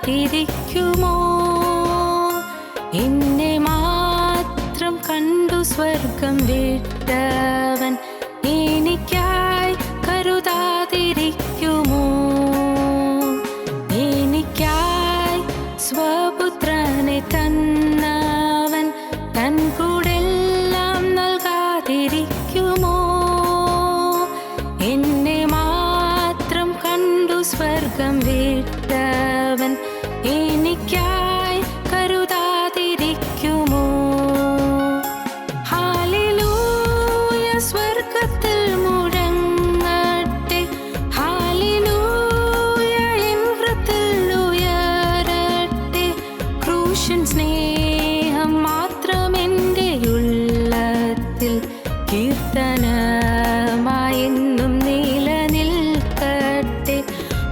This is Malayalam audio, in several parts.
കരുതാതിരിക്കുമോ? എന്നെ മാത്രം കണ്ടു സ്വർഗം വിട്ടവൻ എനിക്കായി കരുതാതിരിക്കുമോ? എനിക്കായി സ്വപുത്രനെ തന്നവൻ തൻ കൂടെല്ലാം നൽകാതിരിക്കുമോ? എന്നെ മാത്രം കണ്ടു സ്വർഗം വിട്ടവൻ എനിക്കായി കരുതാതിരിക്കുമോ? ഹല്ലേലൂയ സ്വർഗ്ഗത്തിൽ മുഴങ്ങട്ടെ, ഹല്ലേലൂയ എൻ ഹൃദയത്തിൽ ഉയരട്ടെ. ക്രൂശൻ സ്നേഹം മാത്രം എൻ്റെ ഉള്ളത്തിൽ കീർത്തനമായെന്നും നിലനിൽക്കട്ടെ.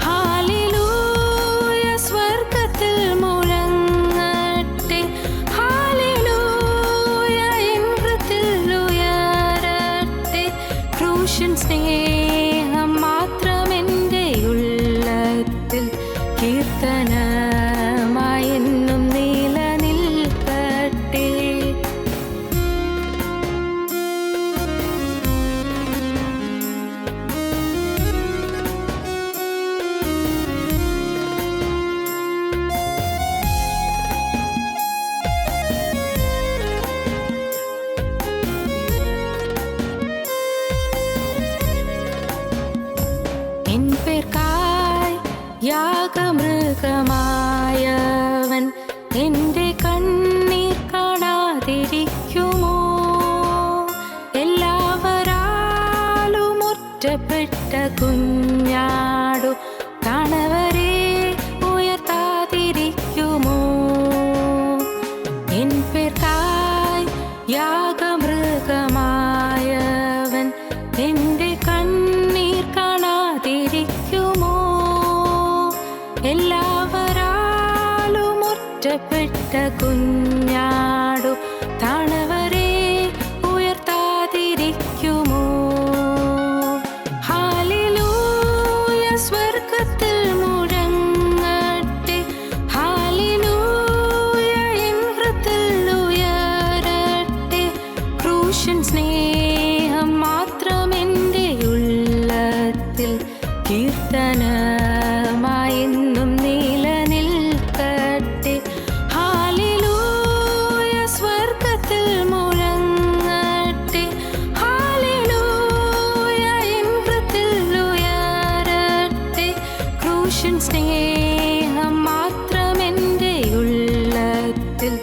ഹല്ലേലൂയ സ്വർഗ്ഗത്തിൽ മുഴങ്ങട്ടെ, ഹല്ലേലൂയ എൻ ഹൃദയത്തിൽ ഉയരട്ടെ. ക്രൂശൻ സ്നേഹം മാത്രം എൻ്റെ ഉള്ളത്തിൽ കീർത്തനമായെന്നും നിലനിൽക്കട്ടെ. എൻ പേർക്കായി യാഗമൃഗമായവൻ എൻ്റെ കണ്ണീർ കാണാതിരിക്കുമോ? എല്ലാവരാലും ഒറ്റപ്പെട്ട കുഞ്ഞാടു കാണവരെ ഉയർത്താതിരിക്കുമോ? എൻ പേർക്കായി യാഗമൃഗമായവൻ എൻ്റെ കണ്ണീർ കാണാതിരിക്കുമോ? എല്ലാവരാലും ഒറ്റപ്പെട്ട കുഞ്ഞാടു താണവരെ ഉയർത്താതിരിക്കുമോ? ഹല്ലേലൂയ സ്വർഗ്ഗത്തിൽ മുഴങ്ങട്ടെ, ഹല്ലേലൂയ എൻ ഹൃദയത്തിൽ ഉയരട്ടെ. ക്രൂശൻ സ്നേഹം മാത്രം എൻ്റെ ഉള്ളത്തിൽ കീർത്തനമായെന്നും നിലനിൽക്കട്ടെ. ഹല്ലേലൂയ സ്വർഗ്ഗത്തിൽ മുഴങ്ങട്ടെ, ഹല്ലേലൂയ എൻ ഹൃദയത്തിൽ ഉയരട്ടെ. ക്രൂശൻ സ്നേഹം മാത്രം എൻ്റെ ഉള്ളത്തിൽ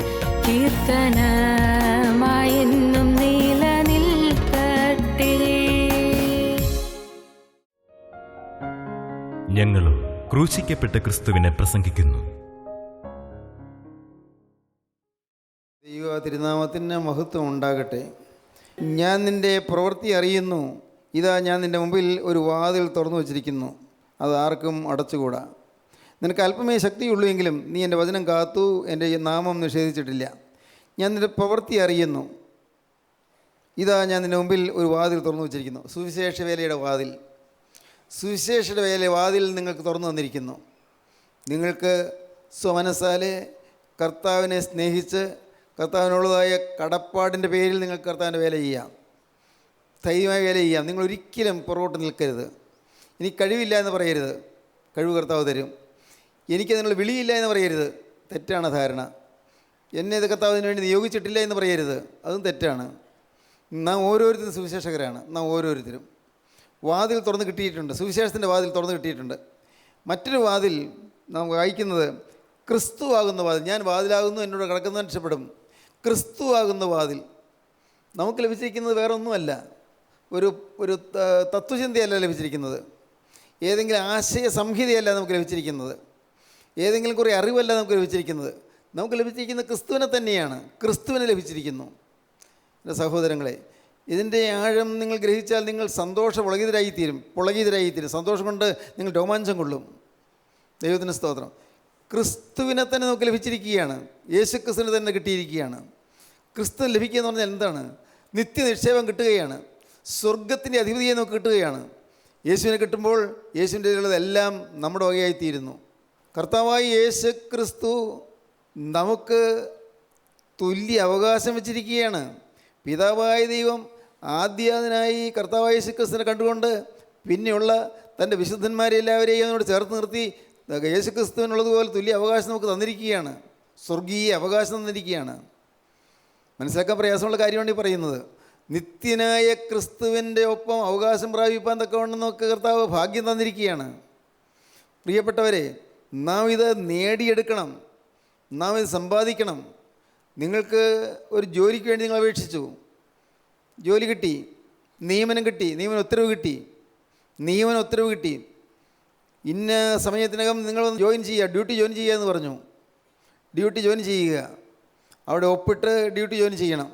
കീർത്തനമായെന്നും നിലനിൽക്കട്ടെ. ഞങ്ങളും ക്രൂശിക്കപ്പെട്ട ക്രിസ്തുവിനെ പ്രസംഗിക്കുന്നു. ദൈവ തിരുനാമത്തിന് മഹത്വം ഉണ്ടാകട്ടെ. ഞാൻ നിൻ്റെ പ്രവൃത്തി അറിയുന്നു. ഇതാ ഞാൻ നിൻ്റെ മുമ്പിൽ ഒരു വാതിൽ തുറന്നു വച്ചിരിക്കുന്നു, അത് ആർക്കും അടച്ചുകൂടാ. നിനക്ക് അല്പമേ ശക്തിയുള്ളൂ എങ്കിലും നീ എൻ്റെ വചനം കാത്തു, എൻ്റെ നാമം നിഷേധിച്ചിട്ടില്ല. ഞാൻ നിൻ്റെ പ്രവൃത്തി അറിയുന്നു. ഇതാ ഞാൻ നിൻ്റെ മുമ്പിൽ ഒരു വാതിൽ തുറന്നു വച്ചിരിക്കുന്നു. സുവിശേഷ വേലയുടെ വാതിൽ, സുവിശേഷ വേലയുടെ വാതിൽ നിങ്ങൾക്ക് തുറന്നു തന്നിരിക്കുന്നു. നിങ്ങൾക്ക് സ്വമനസാലെ കർത്താവിനെ സ്നേഹിച്ച് കർത്താവിനുള്ളതായ കടപ്പാടിൻ്റെ പേരിൽ നിങ്ങൾക്ക് കർത്താവിൻ്റെ വേല ചെയ്യാം, ധൈര്യമായ വേല ചെയ്യാം. നിങ്ങൾ ഒരിക്കലും പുറകോട്ട് നിൽക്കരുത്. എനിക്ക് കഴിവില്ല എന്ന് പറയരുത്, കഴിവ് കർത്താവ് തരും. എനിക്കതിനുള്ള വിളിയില്ല എന്ന് പറയരുത്, തെറ്റാണ് ധാരണ. എന്നെ ഇത് കർത്താവിന് വേണ്ടി നിയോഗിച്ചിട്ടില്ല എന്ന് പറയരുത്, അതും തെറ്റാണ്. നാം ഓരോരുത്തരും സുവിശേഷകരാണ്. നാം ഓരോരുത്തരും വാതിൽ തുറന്ന് കിട്ടിയിട്ടുണ്ട്, സുവിശേഷത്തിൻ്റെ വാതിൽ തുറന്ന് കിട്ടിയിട്ടുണ്ട്. മറ്റൊരു വാതിൽ നാം വായിക്കുന്നത് ക്രിസ്തു ആകുന്ന വാതിൽ. ഞാൻ വാതിലാകുന്നു, എന്നോട് കിടക്കുന്നവൻ രക്ഷപ്പെടും. ക്രിസ്തു ആകുന്ന വാതിൽ നമുക്ക് ലഭിച്ചിരിക്കുന്നത് വേറെ ഒന്നുമല്ല, ഒരു തത്വചിന്തയല്ല ലഭിച്ചിരിക്കുന്നത്, ഏതെങ്കിലും ആശയ സംഹിതയല്ല നമുക്ക് ലഭിച്ചിരിക്കുന്നത്, ഏതെങ്കിലും കുറേ അറിവല്ല നമുക്ക് ലഭിച്ചിരിക്കുന്നത്. നമുക്ക് ലഭിച്ചിരിക്കുന്നത് ക്രിസ്തുവിനെ തന്നെയാണ്. ക്രിസ്തുവിനെ ലഭിച്ചിരിക്കുന്നു. എൻ്റെ സഹോദരങ്ങളെ, ഇതിൻ്റെ ആഴം നിങ്ങൾ ഗ്രഹിച്ചാൽ നിങ്ങൾ പുളകിതരായിത്തീരും. സന്തോഷം കൊണ്ട് നിങ്ങൾ രോമാഞ്ചം കൊള്ളും. ദൈവത്തിന് സ്തോത്രം. ക്രിസ്തുവിനെ തന്നെ നമുക്ക് ലഭിച്ചിരിക്കുകയാണ്. യേശു ക്രിസ്തുവിനെ തന്നെ കിട്ടിയിരിക്കുകയാണ്. ക്രിസ്തു ലഭിക്കുക എന്ന് പറഞ്ഞാൽ എന്താണ്? നിത്യനിക്ഷേപം കിട്ടുകയാണ്. സ്വർഗത്തിൻ്റെ അധിപതിയെ നമുക്ക് കിട്ടുകയാണ്. യേശുവിനെ കിട്ടുമ്പോൾ യേശുവിൻ്റെ ഉള്ളതെല്ലാം നമ്മുടെ വകയായിത്തീരുന്നു. കർത്താവായ യേശു ക്രിസ്തു നമുക്ക് തുല്യ അവകാശം വെച്ചിരിക്കുകയാണ്. പിതാവായ ദൈവം ആദ്യനായി കർത്താവായ യേശു ക്രിസ്തുവിനെ കണ്ടുകൊണ്ട് പിന്നെയുള്ള തൻ്റെ വിശുദ്ധന്മാരെ എല്ലാവരെയും അതിനോട് ചേർത്ത് നിർത്തി യേശു ക്രിസ്തുവിനുള്ളതുപോലെ തുല്യ അവകാശം നമുക്ക് തന്നിരിക്കുകയാണ്. സ്വർഗീയ അവകാശം തന്നിരിക്കുകയാണ്. മനസ്സിലാക്കാൻ പ്രയാസമുള്ള കാര്യമാണ് ഈ പറയുന്നത്. നിത്യനായ ക്രിസ്തുവിൻ്റെ ഒപ്പം അവകാശം പ്രാപിപ്പാൻ തക്കവണ്ണം നമുക്ക് കർത്താവ് ഭാഗ്യം തന്നിരിക്കുകയാണ്. പ്രിയപ്പെട്ടവരെ, നാം ഇത് നേടിയെടുക്കണം, നാം ഇത് സമ്പാദിക്കണം. നിങ്ങൾക്ക് ഒരു ജോലിക്ക് വേണ്ടി നിങ്ങൾ അപേക്ഷിച്ചു, ജോലി കിട്ടി, നിയമനം കിട്ടി, നിയമന ഉത്തരവ് കിട്ടി. ഇന്ന സമയത്തിനകം നിങ്ങൾ ജോയിൻ ചെയ്യുക, ഡ്യൂട്ടി ജോയിൻ ചെയ്യുക എന്ന് പറഞ്ഞു. ഡ്യൂട്ടി ജോയിൻ ചെയ്യുക, അവിടെ ഒപ്പിട്ട് ഡ്യൂട്ടി ജോയിൻ ചെയ്യണം.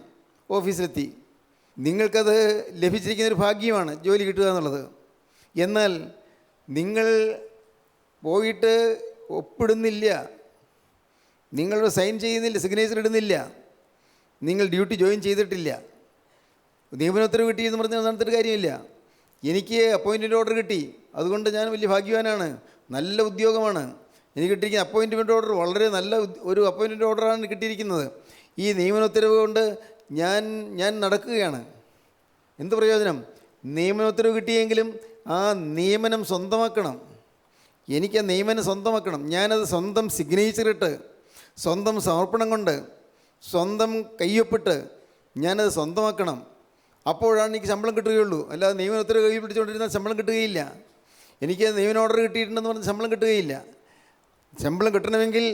ഓഫീസിലെത്തി. നിങ്ങൾക്കത് ലഭിച്ചിരിക്കുന്നൊരു ഭാഗ്യമാണ് ജോലി കിട്ടുക എന്നുള്ളത്. എന്നാൽ നിങ്ങൾ പോയിട്ട് ഒപ്പിടുന്നില്ല, നിങ്ങളുടെ സൈൻ ചെയ്യുന്നില്ല, സിഗ്നേച്ചർ ഇടുന്നില്ല, നിങ്ങൾ ഡ്യൂട്ടി ജോയിൻ ചെയ്തിട്ടില്ല. നിയമനോത്തരവ് കിട്ടി എന്ന് പറഞ്ഞാൽ നടത്തിയിട്ട് കാര്യമില്ല. എനിക്ക് അപ്പോയിൻറ്റ്മെൻറ്റ് ഓർഡർ കിട്ടി, അതുകൊണ്ട് ഞാൻ വലിയ ഭാഗ്യവാനാണ്, നല്ല ഉദ്യോഗമാണ്, എനിക്ക് കിട്ടിയിരിക്കുന്ന അപ്പോയിൻറ്റ്മെൻറ്റ് ഓർഡർ വളരെ നല്ല ഒരു അപ്പോയിൻറ്റ്മെൻറ്റ് ഓർഡറാണ് കിട്ടിയിരിക്കുന്നത്. ഈ നിയമനോത്തരവ് കൊണ്ട് ഞാൻ നടക്കുകയാണ്. എന്ത് പ്രയോജനം? നിയമനോത്തരവ് കിട്ടിയെങ്കിലും ആ നിയമനം സ്വന്തമാക്കണം. എനിക്ക് ആ നിയമനം സ്വന്തമാക്കണം. ഞാനത് സ്വന്തം സിഗ്നേച്ചറിട്ട്, സ്വന്തം സമർപ്പണം കൊണ്ട്, സ്വന്തം കയ്യൊപ്പിട്ട് ഞാനത് സ്വന്തമാക്കണം. അപ്പോഴാണ് എനിക്ക് ശമ്പളം കിട്ടുകയുള്ളൂ. അല്ലാതെ നിയമന ഉത്തരവ് കയ്യിൽ പിടിച്ചുകൊണ്ടിരുന്നാൽ ശമ്പളം കിട്ടുകയില്ല. എനിക്ക് നിയമന ഓർഡർ കിട്ടിയിട്ടുണ്ടെന്ന് പറഞ്ഞാൽ ശമ്പളം കിട്ടുകയില്ല. ശമ്പളം കിട്ടണമെങ്കിൽ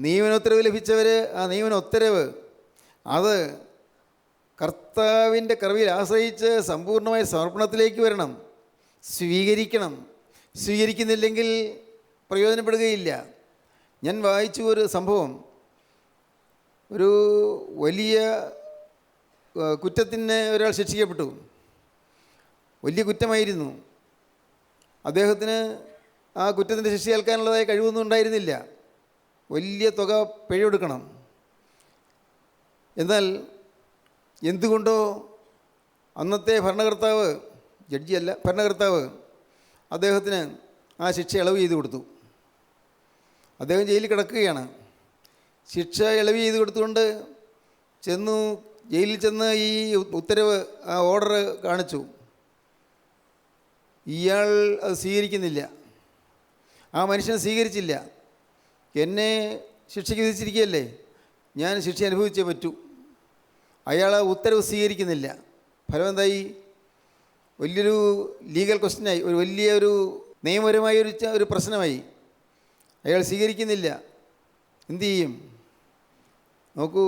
നിയമന ഉത്തരവ് ലഭിച്ചവർ ആ നിയമന ഉത്തരവ് അത് കർത്താവിൻ്റെ കൃപയിൽ ആശ്രയിച്ച് സമ്പൂർണ്ണമായ സമർപ്പണത്തിലേക്ക് വരണം, സ്വീകരിക്കണം. സ്വീകരിക്കുന്നില്ലെങ്കിൽ പ്രയോജനപ്പെടുകയില്ല. ഞാൻ വായിച്ചു ഒരു സംഭവം. ഒരു വലിയ കുറ്റത്തിന് ഒരാൾ ശിക്ഷിക്കപ്പെട്ടു. വലിയ കുറ്റമായിരുന്നു. അദ്ദേഹത്തിന് ആ കുറ്റത്തിൻ്റെ ശിക്ഷ ഏൽക്കാനുള്ളതായ കഴിവൊന്നും ഉണ്ടായിരുന്നില്ല. വലിയ തുക പിഴ കൊടുക്കണം. എന്നാൽ എന്തുകൊണ്ടോ അന്നത്തെ ഭരണകർത്താവ്, ജഡ്ജിയല്ല, ഭരണകർത്താവ് അദ്ദേഹത്തിന് ആ ശിക്ഷ ഇളവ് ചെയ്ത് കൊടുത്തു. അദ്ദേഹം ജയിലിൽ കിടക്കുകയാണ്. ശിക്ഷ ഇളവ് ചെയ്ത് കൊടുത്തുകൊണ്ട് ജയിലിൽ ചെന്ന് ഈ ഉത്തരവ്, ആ ഓർഡർ കാണിച്ചു. ഇയാൾ അത് സ്വീകരിക്കുന്നില്ല. ആ മനുഷ്യൻ സ്വീകരിച്ചില്ല. എന്നെ ശിക്ഷയ്ക്ക് വിധിച്ചിരിക്കുകയല്ലേ, ഞാൻ ശിക്ഷ അനുഭവിച്ചേ പറ്റൂ. അയാൾ ആ ഉത്തരവ് സ്വീകരിക്കുന്നില്ല. ഫലം എന്തായി? വലിയൊരു ലീഗൽ ക്വസ്റ്റ്യനായി, വലിയൊരു നിയമപരമായ ഒരു പ്രശ്നമായി. അയാൾ സ്വീകരിക്കുന്നില്ല. എന്തു ചെയ്യും? നോക്കൂ,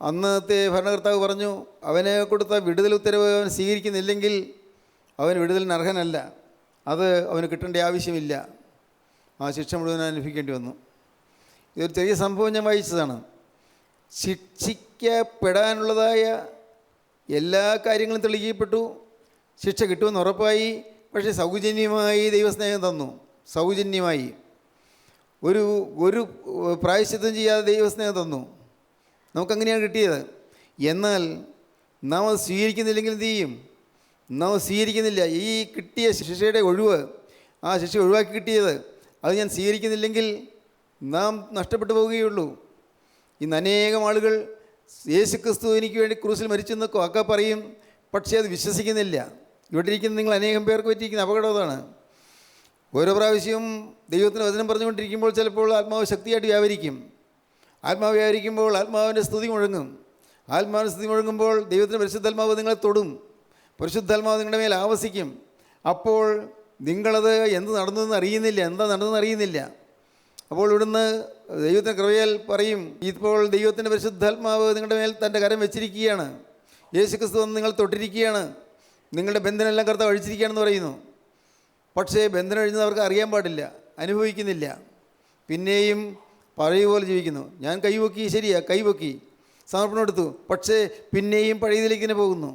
അന്നത്തെ ഭരണകർത്താവ് പറഞ്ഞു, അവനെ കൊടുത്ത വിടുതൽ ഉത്തരവ് അവൻ സ്വീകരിക്കുന്നില്ലെങ്കിൽ അവൻ വിടുതലിന് അർഹനല്ല, അത് അവന് കിട്ടേണ്ട ആവശ്യമില്ല. ആ ശിക്ഷ മുഴുവൻ അനുഭവിക്കേണ്ടി വന്നു. ഇതൊരു ചെറിയ സംഭവം ഞാൻ വായിച്ചതാണ്. ശിക്ഷിക്കപ്പെടാനുള്ളതായ എല്ലാ കാര്യങ്ങളും തെളിയിക്കപ്പെട്ടു, ശിക്ഷ കിട്ടുമെന്ന് ഉറപ്പായി. പക്ഷേ സൗജന്യമായി ദൈവസ്നേഹം തന്നു. സൗജന്യമായി ഒരു പ്രായശ്ചിത്തം ചെയ്യാതെ ദൈവസ്നേഹം തന്നു. നമുക്കങ്ങനെയാണ് കിട്ടിയത്. എന്നാൽ നാം അത് സ്വീകരിക്കുന്നില്ലെങ്കിൽ എന്തു ചെയ്യും? നാം സ്വീകരിക്കുന്നില്ല. ഈ കിട്ടിയ ശിക്ഷയുടെ ഒഴിവ്, ആ ശിക്ഷ ഒഴിവാക്കി കിട്ടിയത്, അത് ഞാൻ സ്വീകരിക്കുന്നില്ലെങ്കിൽ നാം നഷ്ടപ്പെട്ടു പോവുകയുള്ളൂ. ഇന്ന് അനേകം ആളുകൾ യേശു ക്രിസ്തു എനിക്ക് വേണ്ടി ക്രൂസിൽ മരിച്ചെന്നൊക്കെ ഒക്കെ പറയും, പക്ഷേ അത് വിശ്വസിക്കുന്നില്ല. ഇവിടെ ഇരിക്കുന്ന നിങ്ങൾ അനേകം പേർക്ക് പറ്റിയിരിക്കുന്ന അപകടം അതാണ്. ഓരോ പ്രാവശ്യവും ദൈവത്തിൻ്റെ വചനം പറഞ്ഞുകൊണ്ടിരിക്കുമ്പോൾ ചിലപ്പോൾ ആത്മാവ് ശക്തിയായിട്ട് വ്യാപരിക്കും. ആത്മാവ് വ്യാപരിക്കുമ്പോൾ ആത്മാവിൻ്റെ സ്തുതി മുഴങ്ങും. ആത്മാവിൻ്റെ സ്തുതി മുഴങ്ങുമ്പോൾ ദൈവത്തിൻ്റെ പരിശുദ്ധാത്മാവ് നിങ്ങളെ തൊടും. പരിശുദ്ധാത്മാവ് നിങ്ങളുടെ മേൽ ആവസിക്കും. അപ്പോൾ നിങ്ങളത് എന്ത് നടന്നതെന്ന് അറിയുന്നില്ല, എന്താ നടന്നതെന്ന് അറിയുന്നില്ല. അപ്പോൾ ഇവിടുന്ന് ദൈവത്തിൻ്റെ കൃപയാൽ പറയും, ഇപ്പോൾ ദൈവത്തിൻ്റെ പരിശുദ്ധാത്മാവ് നിങ്ങളുടെ മേൽ തൻ്റെ കരം വെച്ചിരിക്കുകയാണ്, യേശു ക്രിസ്തു വന്ന് നിങ്ങൾ തൊട്ടിരിക്കുകയാണ്, നിങ്ങളുടെ ബന്ധനെല്ലാം കർത്താവ് അഴിച്ചിരിക്കുകയാണെന്ന് പറയുന്നു. പക്ഷേ ബന്ധനം അഴിഞ്ഞത് അവർക്ക് അറിയാൻ പാടില്ല, അനുഭവിക്കുന്നില്ല. പിന്നെയും പഴയ പോലെ ജീവിക്കുന്നു. ഞാൻ കൈവക്കി, ശരിയാ, കൈവക്കി, സമർപ്പണം എടുത്തു, പക്ഷേ പിന്നെയും പഴയതിലേക്ക് തന്നെ പോകുന്നു.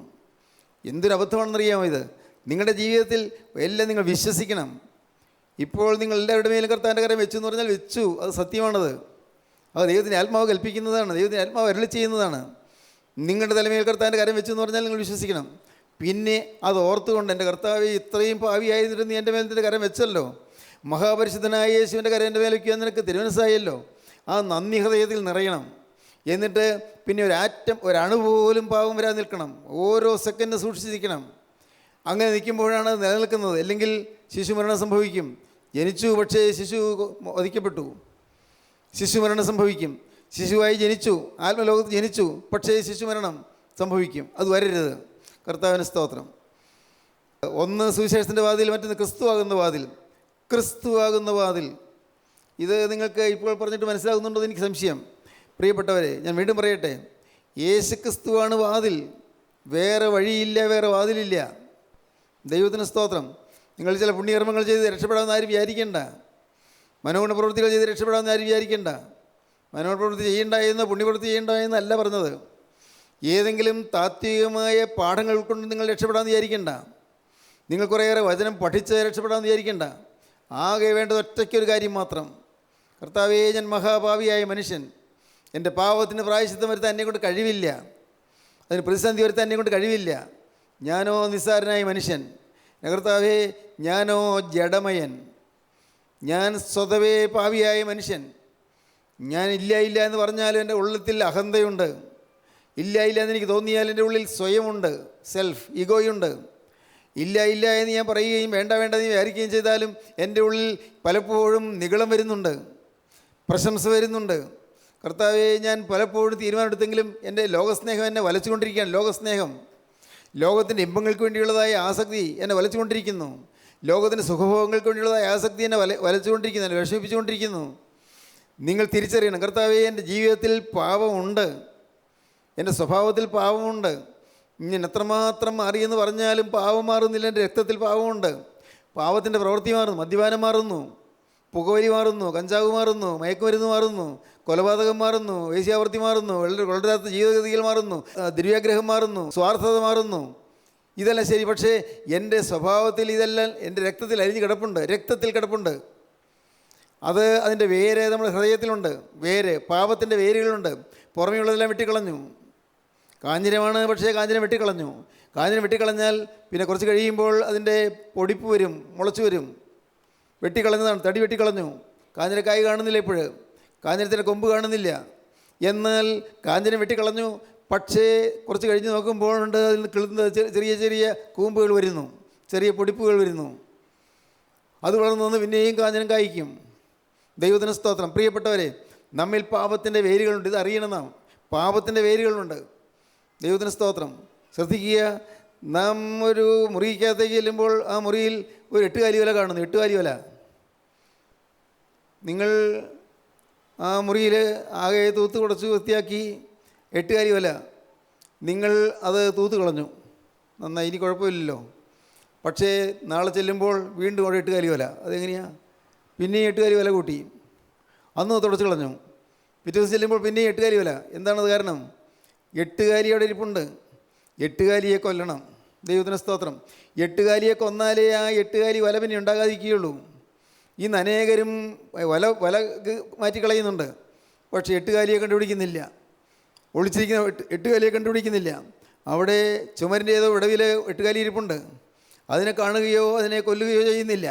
എന്തൊരു അബദ്ധമാണെന്നറിയാമോ ഇത്? നിങ്ങളുടെ ജീവിതത്തിൽ എല്ലാം നിങ്ങൾ വിശ്വസിക്കണം. ഇപ്പോൾ നിങ്ങൾ എല്ലാവരുടെ മേലും കർത്താവിൻ്റെ കരം വെച്ചു എന്ന് പറഞ്ഞാൽ വെച്ചു, അത് സത്യമാണത്. അത് ദൈവത്തിൻ്റെ ആത്മാവ് കൽപ്പിക്കുന്നതാണ്, ദൈവത്തിൻ്റെ ആത്മാവ് അരുളി ചെയ്യുന്നതാണ്. നിങ്ങളുടെ തലമേൽ കർത്താവിൻ്റെ കരം വെച്ചു എന്ന് പറഞ്ഞാൽ നിങ്ങൾ വിശ്വസിക്കണം. പിന്നെ അത് ഓർത്തുകൊണ്ട്, എൻ്റെ കർത്താവ് ഇത്രയും പാവിയായിരുന്നിട്ട് നീ എൻ്റെ മേലത്തിൻ്റെ കരം വെച്ചല്ലോ, മഹാപരിശുദ്ധനായ യേശുവിൻ്റെ കരേൻ്റെ മേൽ വയ്ക്കുവാൻ നിനക്ക് തിരുമനസ്സായല്ലോ. ആ നന്ദി ഹൃദയത്തിൽ നിറയണം. എന്നിട്ട് പിന്നെ ഒരണു പോലും പാവം വരാൻ നിൽക്കണം. ഓരോ സെക്കൻഡ് സൂക്ഷിച്ചിരിക്കണം. അങ്ങനെ നിൽക്കുമ്പോഴാണ് അത് നിലനിൽക്കുന്നത്. അല്ലെങ്കിൽ ശിശുമരണം സംഭവിക്കും. ജനിച്ചു, പക്ഷേ ശിശു വധിക്കപ്പെട്ടു. ശിശുമരണം സംഭവിക്കും. ശിശുവായി ജനിച്ചു, ആത്മലോകത്ത് ജനിച്ചു, പക്ഷേ ശിശുമരണം സംഭവിക്കും. അത് വരരുത്. കർത്താവിന് സ്തോത്രം. ഒന്ന് സുവിശേഷത്തിൻ്റെ വാതിൽ, മറ്റൊന്ന് ക്രിസ്തുവാകുന്ന വാതിൽ. ക്രിസ്തുവാകുന്ന വാതിൽ, ഇത് നിങ്ങൾക്ക് ഇപ്പോൾ പറഞ്ഞിട്ട് മനസ്സിലാകുന്നുണ്ടോ എന്ന് എനിക്ക് സംശയം. പ്രിയപ്പെട്ടവരെ, ഞാൻ വീണ്ടും പറയട്ടെ, യേശു ക്രിസ്തുവാണ് വാതിൽ. വേറെ വഴിയില്ല, വേറെ വാതിലില്ല. ദൈവത്തിന് സ്തോത്രം. നിങ്ങൾ ചില പുണ്യകർമ്മങ്ങൾ ചെയ്ത് രക്ഷപ്പെടാമെന്ന് ആരും വിചാരിക്കേണ്ട. മനോഗുണ പ്രവൃത്തികൾ ചെയ്ത് രക്ഷപ്പെടാമെന്ന് ആരും വിചാരിക്കേണ്ട. മനോപ്രവൃത്തി ചെയ്യേണ്ട എന്ന്, പുണ്യപ്രവൃത്തി ചെയ്യേണ്ട എന്നല്ല പറഞ്ഞത്. ഏതെങ്കിലും താത്വികമായ പാഠങ്ങൾ കൊണ്ട് നിങ്ങൾ രക്ഷപ്പെടാമെന്ന് വിചാരിക്കേണ്ട. നിങ്ങൾ കുറേയേറെ വചനം പഠിച്ച് രക്ഷപ്പെടാമെന്ന് വിചാരിക്കേണ്ട. ആകെ വേണ്ടത് ഒറ്റയ്ക്കൊരു കാര്യം മാത്രം. കർത്താവേ, ഞാൻ മഹാഭാവിയായ മനുഷ്യൻ, എൻ്റെ പാവത്തിന് പ്രായശ്ചിത്തം വരുത്താൻ എന്നെക്കൊണ്ട് കഴിവില്ല, അതിന് പ്രതിസന്ധി വരുത്താൻ എന്നെക്കൊണ്ട് കഴിവില്ല. ഞാനോ നിസ്സാരനായ മനുഷ്യൻ. കർത്താവേ, ഞാനോ ജഡമയൻ, ഞാൻ സ്വതവേ പാവിയായ മനുഷ്യൻ. ഞാൻ ഇല്ല ഇല്ല എന്ന് പറഞ്ഞാലും എൻ്റെ ഉള്ളത്തിൽ അഹന്തയുണ്ട്. ഇല്ല ഇല്ല എന്ന് എനിക്ക് തോന്നിയാൽ എൻ്റെ ഉള്ളിൽ സ്വയമുണ്ട്, സെൽഫ് ഈഗോയുണ്ട്. ഇല്ല ഇല്ല എന്ന് ഞാൻ പറയുകയും വേണ്ട വേണ്ട എന്ന് വിചാരിക്കുകയും ചെയ്താലും എൻ്റെ ഉള്ളിൽ പലപ്പോഴും നിഗളം വരുന്നുണ്ട്, പ്രശംസ വരുന്നുണ്ട്. കർത്താവേ, ഞാൻ പലപ്പോഴും തീരുമാനമെടുത്തെങ്കിലും എൻ്റെ ലോകസ്നേഹം എന്നെ വലച്ചുകൊണ്ടിരിക്കുകയാണ്. ലോകസ്നേഹം, ലോകത്തിൻ്റെ ഇമ്പങ്ങൾക്ക് വേണ്ടിയുള്ളതായ ആസക്തി എന്നെ വലച്ചുകൊണ്ടിരിക്കുന്നു. ലോകത്തിൻ്റെ സുഖഭോഗങ്ങൾക്ക് വേണ്ടിയുള്ളതായ ആസക്തി എന്നെ വലച്ചുകൊണ്ടിരിക്കുന്നു, എന്നെ വിഷമിപ്പിച്ചുകൊണ്ടിരിക്കുന്നു. നിങ്ങൾ തിരിച്ചറിയണം, കർത്താവേ, എൻ്റെ ജീവിതത്തിൽ പാപമുണ്ട്, എൻ്റെ സ്വഭാവത്തിൽ പാപമുണ്ട്. ഞാൻ എത്രമാത്രം മാറിയെന്ന് പറഞ്ഞാലും പാവം മാറുന്നില്ല. എൻ്റെ രക്തത്തിൽ പാവമുണ്ട്. പാവത്തിൻ്റെ പ്രവൃത്തി മാറുന്നു. മദ്യപാനം മാറുന്നു, പുകവലി മാറുന്നു, കഞ്ചാവ് മാറുന്നു, മയക്കുമരുന്ന് മാറുന്നു, കൊലപാതകം മാറുന്നു, വേശ്യാവൃത്തി മാറുന്നു, വളരാത്ത ജീവിതഗതികൾ മാറുന്നു, ദ്രവ്യാഗ്രഹം മാറുന്നു, സ്വാർത്ഥത മാറുന്നു. ഇതെല്ലാം ശരി. പക്ഷേ എൻ്റെ സ്വഭാവത്തിൽ ഇതെല്ലാം എൻ്റെ രക്തത്തിൽ അരിഞ്ഞ് കിടപ്പുണ്ട്, രക്തത്തിൽ കിടപ്പുണ്ട്. അത് അതിൻ്റെ വേര് നമ്മുടെ ഹൃദയത്തിലുണ്ട്. വേര്, പാപത്തിൻ്റെ വേരുകളുണ്ട്. പുറമെയുള്ളതെല്ലാം വെട്ടിക്കളഞ്ഞു. കാഞ്ഞിരമാണ്, പക്ഷേ കാഞ്ഞിരം വെട്ടിക്കളഞ്ഞു. കാഞ്ഞിരം വെട്ടിക്കളഞ്ഞാൽ പിന്നെ കുറച്ച് കഴിയുമ്പോൾ അതിൻ്റെ പൊടിപ്പ് വരും, മുളച്ചു വരും. വെട്ടിക്കളഞ്ഞതാണ്, തടി വെട്ടിക്കളഞ്ഞു. കാഞ്ഞിരക്കായ് കാണുന്നില്ല, ഇപ്പോഴ് കാഞ്ഞിരത്തിൻ്റെ കൊമ്പ് കാണുന്നില്ല. എന്നാൽ കാഞ്ഞിരം വെട്ടിക്കളഞ്ഞു, പക്ഷേ കുറച്ച് കഴിഞ്ഞ് നോക്കുമ്പോഴുണ്ട് അതിൽ നിന്ന് കിളുന്ന ചെറിയ ചെറിയ കൂമ്പുകൾ വരുന്നു, ചെറിയ പൊടിപ്പുകൾ വരുന്നു. അത് വളർന്നു വന്ന് പിന്നെയും കാഞ്ഞിരം കായ്ക്കും. ദൈവത്തിന് സ്തോത്രം. പ്രിയപ്പെട്ടവരെ, നമ്മിൽ പാപത്തിൻ്റെ വേരുകളുണ്ട്. ഇത് അറിയണം. നാം പാപത്തിൻ്റെ വേരുകളുണ്ട്. ദൈവത്തിന് സ്തോത്രം. ശ്രദ്ധിക്കുക, നാം ഒരു മുറിക്കകത്തേക്ക് ചെല്ലുമ്പോൾ ആ മുറിയിൽ ഒരു 8 കാലി വല കാണുന്നു. 8 കാലി വല. നിങ്ങൾ ആ മുറിയിൽ ആകെ തൂത്ത് കുടച്ച് വൃത്തിയാക്കി 8 കാലി വല. നിങ്ങൾ അത് തൂത്ത് കളഞ്ഞു, നന്നായി, ഇനി കുഴപ്പമില്ലല്ലോ. പക്ഷേ നാളെ ചെല്ലുമ്പോൾ വീണ്ടും അവിടെ 8 കാലി വല. അതെങ്ങനെയാണ്? പിന്നെയും 8 കാലി വല കൂട്ടി, അന്ന് തുടച്ച് കളഞ്ഞു. പിറ്റേ ദിവസം ചെല്ലുമ്പോൾ പിന്നെയും 8 കാലി വല. എന്താണത് കാരണം? 8 കാലി അവിടെ ഇരിപ്പുണ്ട്. 8 കാലിയെ കൊല്ലണം. ദൈവത്തിന് സ്തോത്രം. 8 കാലിയെ കൊന്നാലേ ആ 8 കാലി വല പിന്നെ ഉണ്ടാകാതിരിക്കുകയുള്ളൂ. ഇന്ന് അനേകരും വല മാറ്റിക്കളയുന്നുണ്ട്, പക്ഷേ 8 കാലിയെ കണ്ടുപിടിക്കുന്നില്ല. ഒളിച്ചിരിക്കുന്ന 8 കാലിയെ കണ്ടുപിടിക്കുന്നില്ല. അവിടെ ചുമരിൻ്റെ ഏതോ വിടവിൽ 8 കാലി ഇരിപ്പുണ്ട്. അതിനെ കാണുകയോ അതിനെ കൊല്ലുകയോ ചെയ്യുന്നില്ല.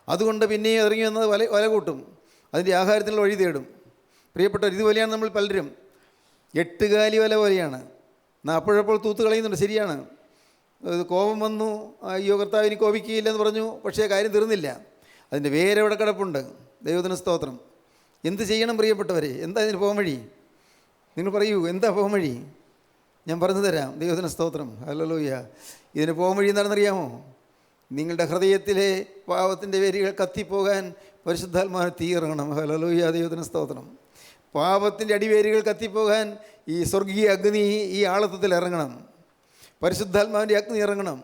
അതുകൊണ്ട് പിന്നെയും ഇറങ്ങി വന്നത് വല കൂട്ടും, അതിൻ്റെ ആഹാരത്തിനുള്ള വഴി തേടും. പ്രിയപ്പെട്ടവർ, ഇതുപോലെയാണ് നമ്മൾ പലരും. 8 കാലി വല പോലെയാണ്. അപ്പോഴപ്പോൾ തൂത്ത് കളയുന്നുണ്ട്. ശരിയാണ്, കോപം വന്നു, അയ്യോ കർത്താവിന് കോപിക്കുകയില്ലെന്ന് പറഞ്ഞു, പക്ഷേ കാര്യം തീർന്നില്ല. അതിൻ്റെ വേരെവിടെ കിടപ്പുണ്ട്. ദൈവത്തിന് സ്തോത്രം. എന്ത് ചെയ്യണം പ്രിയപ്പെട്ടവരെ? എന്താ ഇതിന് പോകാൻ വഴി? നിങ്ങൾ പറയൂ, എന്താ പോകാൻ വഴി? ഞാൻ പറഞ്ഞു തരാം. ദൈവത്തിന് സ്തോത്രം. ഹല്ലേലൂയ. ഇതിന് പോകാൻ വഴി എന്താണെന്നറിയാമോ? നിങ്ങളുടെ ഹൃദയത്തിലെ പാപത്തിൻ്റെ വേരുകൾ കത്തിപ്പോകാൻ പരിശുദ്ധാത്മാവിന് തീ ഇറങ്ങണം. ഹല്ലേലൂയ. ദൈവത്തിന് സ്തോത്രം. പാപത്തിൻ്റെ അടിവേരുകൾ കത്തിപ്പോകാൻ ഈ സ്വർഗീയ അഗ്നി ഈ ആളത്വത്തിൽ ഇറങ്ങണം. പരിശുദ്ധാത്മാവിൻ്റെ അഗ്നി ഇറങ്ങണം.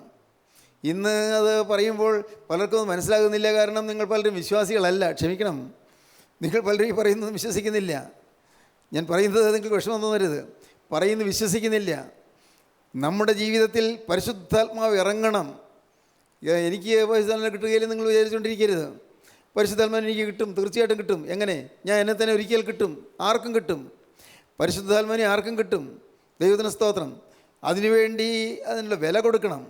ഇന്ന് അത് പറയുമ്പോൾ പലർക്കും അത് മനസ്സിലാകുന്നില്ല. കാരണം നിങ്ങൾ പലരും വിശ്വാസികളല്ല. ക്ഷമിക്കണം, നിങ്ങൾ പലരും ഈ പറയുന്നത് വിശ്വസിക്കുന്നില്ല. ഞാൻ പറയുന്നത് നിങ്ങൾക്ക് വിഷമം തോന്നരുത്. പറയുന്നത് വിശ്വസിക്കുന്നില്ല. നമ്മുടെ ജീവിതത്തിൽ പരിശുദ്ധാത്മാവ് ഇറങ്ങണം. എനിക്ക് പരിശുദ്ധാത്മാവിനെ കിട്ടുകയില്ലെന്ന് നിങ്ങൾ വിചാരിച്ചുകൊണ്ടിരിക്കരുത്. പരിശുദ്ധാത്മാവിനെ എനിക്ക് കിട്ടും, തീർച്ചയായിട്ടും കിട്ടും. എങ്ങനെ? ഞാൻ എന്നെ തന്നെ ഒരിക്കൽ കിട്ടും. ആർക്കും കിട്ടും. പരിശുദ്ധാത്മാവിനെ ആർക്കും കിട്ടും. ദൈവത്തിന് സ്തോത്രം. അതിനുവേണ്ടി അതിനുള്ള വില കൊടുക്കണം.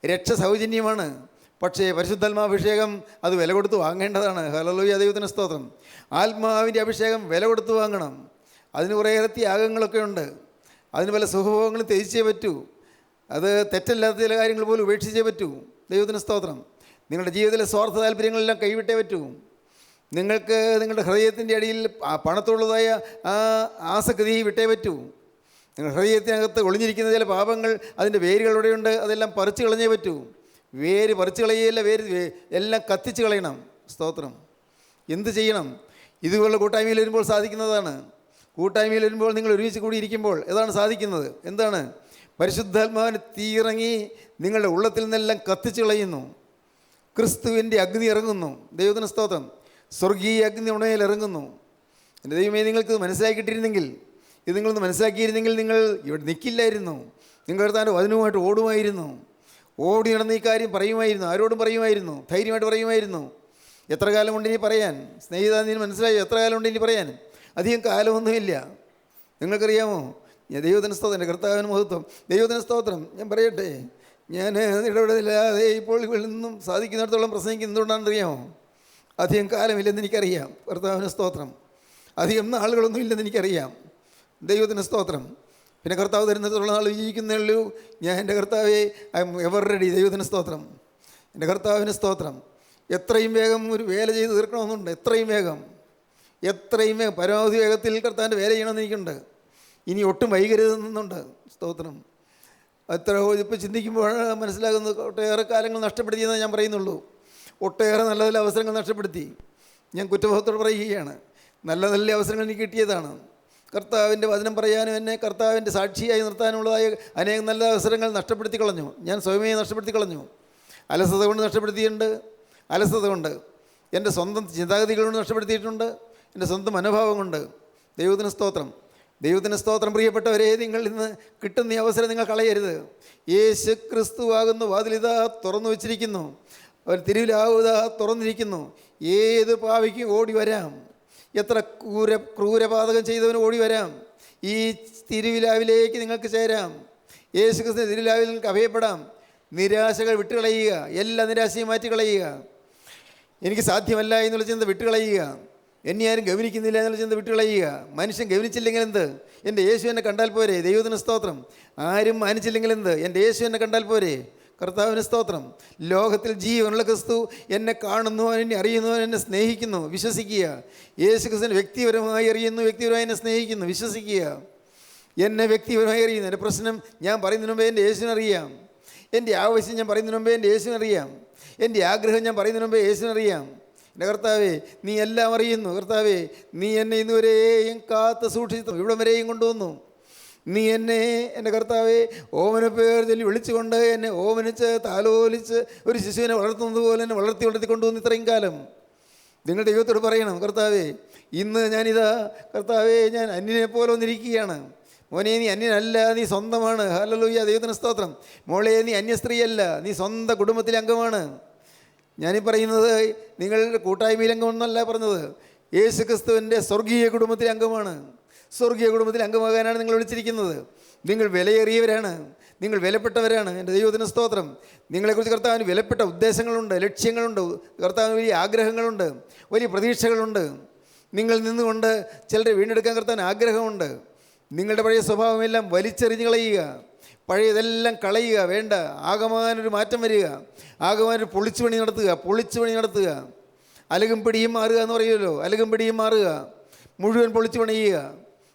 രക്ഷ സൗജന്യമാണ്, പക്ഷേ പരിശുദ്ധാത്മാഭിഷേകം അത് വില കൊടുത്ത് വാങ്ങേണ്ടതാണ്. ഹല്ലേലൂയ, ദൈവത്തിന് സ്തോത്രം. ആത്മാവിൻ്റെ അഭിഷേകം വില കൊടുത്ത് വാങ്ങണം. അതിന് കുറേയേറെ ത്യാഗങ്ങളൊക്കെ ഉണ്ട്. അതിന് പല സുഖഭോഗങ്ങളും ത്യജിച്ചേ പറ്റൂ. അത് തെറ്റല്ലാത്ത ചില കാര്യങ്ങൾ പോലും ഉപേക്ഷിച്ചേ പറ്റൂ. ദൈവത്തിന് സ്തോത്രം. നിങ്ങളുടെ ജീവിതത്തിലെ സ്വാർത്ഥ താല്പര്യങ്ങളെല്ലാം കൈവിട്ടേ പറ്റൂ. നിങ്ങൾക്ക് നിങ്ങളുടെ ഹൃദയത്തിൻ്റെ അടിയിൽ പണത്തോടുള്ളതായ ആ ആസക്തി വിട്ടേ പറ്റൂ. നിങ്ങളുടെ ഹൃദയത്തിനകത്ത് ഒളിഞ്ഞിരിക്കുന്ന ചില പാപങ്ങൾ, അതിൻ്റെ വേരുകൾ എവിടെയുണ്ട്, അതെല്ലാം പറിച്ചു കളഞ്ഞേ പറ്റൂ. വേര് പറിച്ചു കളയുകയല്ല, എല്ലാം കത്തിച്ച് കളയണം. സ്തോത്രം. എന്ത് ചെയ്യണം? ഇതുപോലുള്ള കൂട്ടായ്മയിൽ വരുമ്പോൾ സാധിക്കുന്നതാണ്. കൂട്ടായ്മയിൽ വരുമ്പോൾ നിങ്ങൾ ഒരുമിച്ച് കൂടി ഇരിക്കുമ്പോൾ ഏതാണ് സാധിക്കുന്നത്? എന്താണ്? പരിശുദ്ധാത്മാവിന് തീയിറങ്ങി നിങ്ങളുടെ ഉള്ളത്തിൽ നിന്നെല്ലാം കത്തിച്ച് കളയുന്നു. ക്രിസ്തുവിൻ്റെ അഗ്നി ഇറങ്ങുന്നു. ദൈവത്തിന് സ്തോത്രം. സ്വർഗീയ അഗ്നി ഉണയിൽ ഇറങ്ങുന്നു. എൻ്റെ ദൈവമേ, നിങ്ങൾക്ക് മനസ്സിലാക്കിയിട്ടിരുന്നെങ്കിൽ, ഇത് നിങ്ങളൊന്ന് മനസ്സിലാക്കിയിരുന്നെങ്കിൽ നിങ്ങൾ ഇവിടെ നിൽക്കില്ലായിരുന്നു. നിങ്ങൾ താൻ്റെ വചനവുമായിട്ട് ഓടുമായിരുന്നു. ഓടി നടന്ന് ഈ കാര്യം പറയുമായിരുന്നു. ആരോടും പറയുമായിരുന്നു. ധൈര്യമായിട്ട് പറയുമായിരുന്നു. എത്ര കാലം കൊണ്ട് ഇനി പറയാൻ? സ്നേഹിതാ, നീ മനസ്സിലായോ? എത്ര കാലം കൊണ്ട് ഇനി പറയാൻ? അധികം കാലമൊന്നുമില്ല. നിങ്ങൾക്കറിയാമോ? ദൈവത്തിന് സ്തോത്രം. എൻ്റെ കർത്താവിന് മഹത്വം. ദൈവത്തിന് സ്തോത്രം. ഞാൻ പറയട്ടെ, ഞാൻ ഇടപെടലില്ലാതെ ഇപ്പോൾ ഇവിടെ നിന്നും സാധിക്കുന്നിടത്തോളം പ്രസംഗിക്കുന്നത് എന്തുകൊണ്ടാണെന്നറിയാമോ? അധികം കാലമില്ലെന്ന് എനിക്കറിയാം. കർത്താവിന് സ്തോത്രം. അധികം നാളുകളൊന്നും ഇല്ലെന്ന് എനിക്കറിയാം. ദൈവത്തിന് സ്തോത്രം. പിന്നെ കർത്താവ് തരുന്നിടത്തോളം നാൾ ജീവിക്കുന്നേ ഉള്ളൂ. ഞാൻ എൻ്റെ കർത്താവെ, ഐ എം എവർ റെഡി. ദൈവത്തിന് സ്തോത്രം. എൻ്റെ കർത്താവിന് സ്തോത്രം. എത്രയും വേഗം ഒരു വേല ചെയ്ത് തീർക്കണമെന്നുണ്ട്. എത്രയും വേഗം പരമാവധി വേഗത്തിൽ കർത്താവിൻ്റെ വേല ചെയ്യണമെന്ന് എനിക്കുണ്ട്. ഇനി ഒട്ടും വൈകരുതെന്നുണ്ട്. സ്തോത്രം. എത്ര ഇപ്പോൾ ചിന്തിക്കുമ്പോൾ മനസ്സിലാകുന്നത് ഒട്ടേറെ കാലങ്ങൾ നഷ്ടപ്പെടുത്തിയെന്ന് ഞാൻ പറയുന്നുള്ളൂ. ഒട്ടേറെ നല്ല നല്ല അവസരങ്ങൾ നഷ്ടപ്പെടുത്തി. ഞാൻ കുറ്റബോധത്തോടെ പറയുകയാണ്. നല്ല നല്ല അവസരങ്ങൾ എനിക്ക് കിട്ടിയതാണ്. കർത്താവിൻ്റെ വചനം പറയാനും എന്നെ കർത്താവിൻ്റെ സാക്ഷിയായി നിർത്താനുള്ളതായ അനേകം നല്ല അവസരങ്ങൾ നഷ്ടപ്പെടുത്തി കളഞ്ഞു. ഞാൻ സ്വയമേ നഷ്ടപ്പെടുത്തി കളഞ്ഞു. അലസത കൊണ്ട് നഷ്ടപ്പെടുത്തിയിട്ടുണ്ട്. അലസത കൊണ്ട്, എൻ്റെ സ്വന്തം ചിന്താഗതികൾ കൊണ്ട് നഷ്ടപ്പെടുത്തിയിട്ടുണ്ട്. എൻ്റെ സ്വന്തം മനോഭാവം കൊണ്ട്. ദൈവത്തിന് സ്തോത്രം. ദൈവത്തിന് സ്തോത്രം. പ്രിയപ്പെട്ടവരെ, നിങ്ങൾ ഇന്ന് കിട്ടുന്ന ഈ അവസരം നിങ്ങൾ കളയരുത്. യേശു ക്രിസ്തു ആകുന്ന വാതിലിതാ തുറന്നു വച്ചിരിക്കുന്നു. അവർ തിരുവിലാവുതാ തുറന്നിരിക്കുന്നു. ഏത് പാവിക്കും ഓടി വരാം. എത്ര ക്രൂരപാതകം ചെയ്തവന് ഓടി വരാം. ഈ തിരുവിലാവിലേക്ക് നിങ്ങൾക്ക് ചേരാം. യേശു ക്രിസ്തു തിരുവിലാവിൽ നിങ്ങൾക്ക് അഭയപ്പെടാം. നിരാശകൾ വിട്ടുകളയുക. എല്ലാ നിരാശയും മാറ്റിക്കളയുക. എനിക്ക് സാധ്യമല്ല എന്നുള്ള ചിന്ത വിട്ടുകളയുക. എന്നെ ആരും ഗവനിക്കുന്നില്ല എന്നുള്ള ചിന്ത വിട്ടുകളയുക. മനുഷ്യൻ ഗവനിച്ചില്ലെങ്കിൽ എന്ത്? എൻ്റെ യേശു എന്നെ കണ്ടാൽ പോരെ. ദൈവത്തിന് സ്തോത്രം. ആരും മാനിച്ചില്ലെങ്കിൽ എന്ത്? എൻ്റെ യേശു എന്നെ കണ്ടാൽ പോരെ. കർത്താവിന് സ്തോത്രം. ലോകത്തിൽ ജീവനുള്ള ക്രിസ്തു എന്നെ കാണുന്നു, എന്നെ അറിയുന്നു, എന്നെ സ്നേഹിക്കുന്നു. വിശ്വസിക്കുക. യേശു ക്രിസ്തുവിനെ വ്യക്തിപരമായി അറിയുന്നു, വ്യക്തിപരമായി എന്നെ സ്നേഹിക്കുന്നു. വിശ്വസിക്കുക. എന്നെ വ്യക്തിപരമായി അറിയുന്നു. എൻ്റെ പ്രശ്നം ഞാൻ പറയുന്നതിന് മുമ്പേ എൻ്റെ യേശുവിനറിയാം. എൻ്റെ ആവശ്യം ഞാൻ പറയുന്നതിന് മുമ്പേ എൻ്റെ യേശുവിനറിയാം. എൻ്റെ ആഗ്രഹം ഞാൻ പറയുന്നതിന് മുമ്പേ യേശുവിനറിയാം. എൻ്റെ കർത്താവേ, നീ എല്ലാം അറിയുന്നു. കർത്താവേ, നീ എന്നെ ഇന്നുവരെയും കാത്ത് സൂക്ഷിച്ചു, ഇവിടം വരെയും കൊണ്ടുവന്നു. നീ എന്നെ, എൻ്റെ കർത്താവെ, ഓമന പേർ ചൊല്ലി വിളിച്ചുകൊണ്ട് എന്നെ ഓമനിച്ച് താലോലിച്ച് ഒരു ശിശുവിനെ വളർത്തുന്നത് പോലെ എന്നെ വളർത്തി കൊണ്ടുവന്ന് ഇത്രയും കാലം. നിങ്ങൾ ദൈവത്തോട് പറയണം, കർത്താവേ, ഇന്ന് ഞാനിതാ കർത്താവേ, ഞാൻ അന്യനെ പോലെ വന്നിരിക്കുകയാണ്. മോനെ, നീ അന്യനല്ല, നീ സ്വന്തമാണ്. ഹല്ലേലൂയ, ദൈവത്തിന് സ്തോത്രം. മോളെ, നീ അന്യസ്ത്രീയല്ല, നീ സ്വന്തം കുടുംബത്തിലെ അംഗമാണ്. ഞാനീ പറയുന്നത് നിങ്ങളുടെ കൂട്ടായ്മയിൽ അംഗമെന്നല്ല പറഞ്ഞത്. യേശു ക്രിസ്തുവിൻ്റെ സ്വർഗീയ കുടുംബത്തിലെ അംഗമാണ്. സ്വർഗീയ കുടുംബത്തിൽ അംഗമാകാനാണ് നിങ്ങൾ വിളിച്ചിരിക്കുന്നത്. നിങ്ങൾ വിലയേറിയവരാണ്. നിങ്ങൾ വിലപ്പെട്ടവരാണ്. എൻ്റെ ദൈവത്തിന് സ്തോത്രം. നിങ്ങളെക്കുറിച്ച് കർത്താവിന് വിലപ്പെട്ട ഉദ്ദേശങ്ങളുണ്ട്, ലക്ഷ്യങ്ങളുണ്ട്. കർത്താവിന് വലിയ ആഗ്രഹങ്ങളുണ്ട്, വലിയ പ്രതീക്ഷകളുണ്ട്. നിങ്ങൾ നിന്നുകൊണ്ട് ചിലരെ വീണ്ടെടുക്കാൻ കർത്താവിന് ആഗ്രഹമുണ്ട്. നിങ്ങളുടെ പഴയ സ്വഭാവമെല്ലാം വലിച്ചെറിഞ്ഞ് കളയുക. പഴയതെല്ലാം കളയുക. വേണ്ട, ആകമാനൊരു മാറ്റം വരിക. ആകമാനൊരു പൊളിച്ചു പണി നടത്തുക. അലകും പിടിയും മാറുക എന്ന് പറയുമല്ലോ. അലകും പിടിയും മാറുക. മുഴുവൻ പൊളിച്ചു പണിയുക.